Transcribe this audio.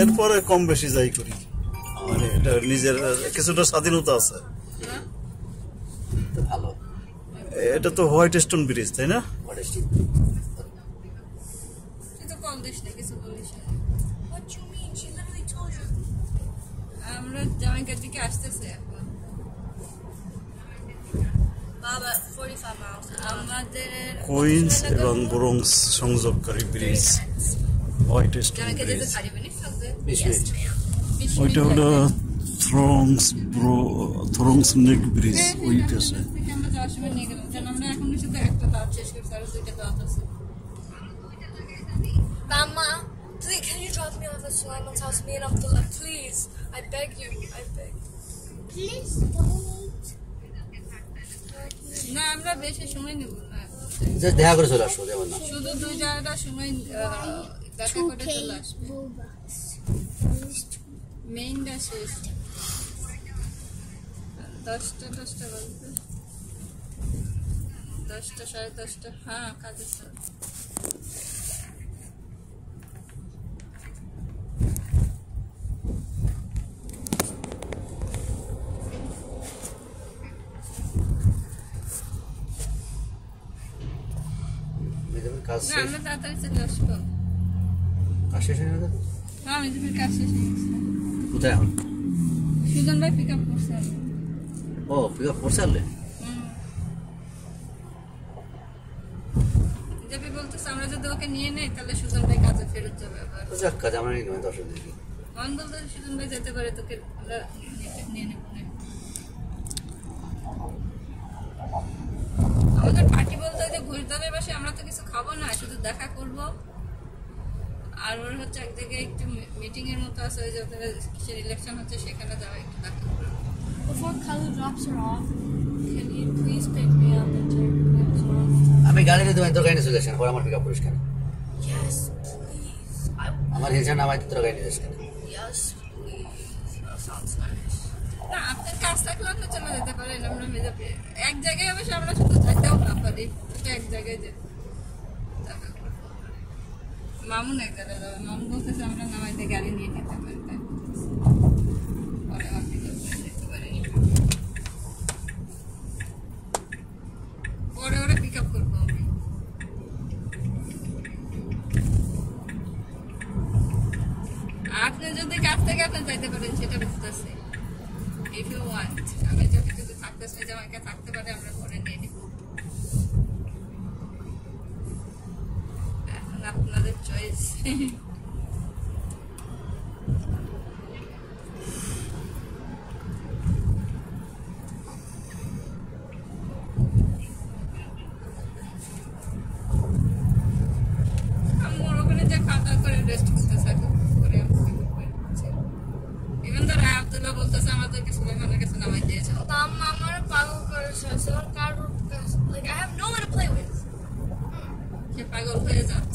এরপরে কম বেশি যাই করি, মানে এটা নিজের কিছুটা স্বাধীনতা আছে। ভালো। এটা তো হোয়াইট স্টোন ব্রিজ, তাই না? আমরা জামাইকার দিকে আসতেছে এখন। আমাদের কুইন্স এবং ব্রোঙ্কস সংযোগকারী ব্রিজ, হোয়াইট স্টোন ব্রিজ। ওইটা হলো থ্রংস নেক ব্রিজ, ওই দেশে। আমরা যাওয়ার সময় নিয়ে গেলাম, কারণ আমরা এখন শুধু একটা দাঁত শেষ করছি, আরো দুইটা দাঁত আছে। Mama, please, can you drop me off at Sulaiman's house? Me and Abdullah, please. I beg you. I beg. Please don't. না, আমরা বেশি সময় নেব না, দেখা করে চলে আসবো, যেমন না শুধু 2 জায়গাটা সময় দেখা করে চলে আসবে। মেইনটা শেষ 10টা বাজবে, 10টা 10:30। হ্যাঁ, কাজের স্যার। কাজ না, আমরা তাড়াতাড়ি চলে আসবো। কাজ শেষ হয়ে গেছে? হ্যাঁ, আমি তো কাজ শেষ হয়ে গেছে। কোথায় এখন? সুজন ভাই পিক আপ করছে। ও, পিক আপ করছে আনলে? যেবি বলতেছে আমরা যদি ওকে নিয়ে নেই তাহলে সুজন ভাই কাজে ফেরত যাবে আবার। যাক, কাজ আমরা নিয়ে নেবো, দর্শক দেখি। মন বলতে সুজন ভাই যেতে পারে, তোকে আমরা নিয়ে নেব না। আমাদের পার্টি বলতে যে ঘুরদানের বাসে আমরা তো কিছু খাবো না, শুধু দেখা করব। আর ওর হচ্ছে এক জায়গায় একটু মিটিং এর মতো আছে, ওই যে ওদের কিসের ইলেকশন হচ্ছে, সেখানে যাওয়া একটু দেখা করব। Before Kalu drops her off, can you please pick me up and take me off? আমি গাড়ি নিয়ে তোমার তোর গাড়ি নিয়ে চলে আসেন, পরে আমার পিক আপ করিস কেন? Yes, please. আমার হিলসা নামাই তোর গাড়ি নিয়ে যাস কেন? Yes, please. That sounds nice. না, আপনার কাজ থাকলে আপনি চলে যেতে পারেন, আমরা মেজাবে এক জায়গায় অবশ্য আমরা শুধু যাইতেও না পারি, এক জায়গায় যেতে দেখা করবো। মামুন এক জায়গায় যাবে, মামুন বলতেছে আমরা নামাইতে গাড়ি নিয়ে যেতে পারি, তাই পরে আমার পিক আপ করে যেতে পারি, পরে ওরা পিক আপ করবো আমি। আপনি যদি কাছ থেকে আপনি যাইতে পারেন সেটা বুঝতেছি। If you want, আমি যদি থাকতে চাই, আমাকে থাকতে পারে, আমরা পরে নিয়ে নিব। এখন আপনাদের চয়েস। আমার ওখানে যে খাওয়া করে রেস্ট করতেছে, করে ইভেন ধর আব্দুল্লাহ বলতেছে আমাদেরকে সুলাইমানের কাছে নামাই দিয়েছে। আমার পাগল করেছে, like I have no one to play with. সে পাগল হয়ে যাক।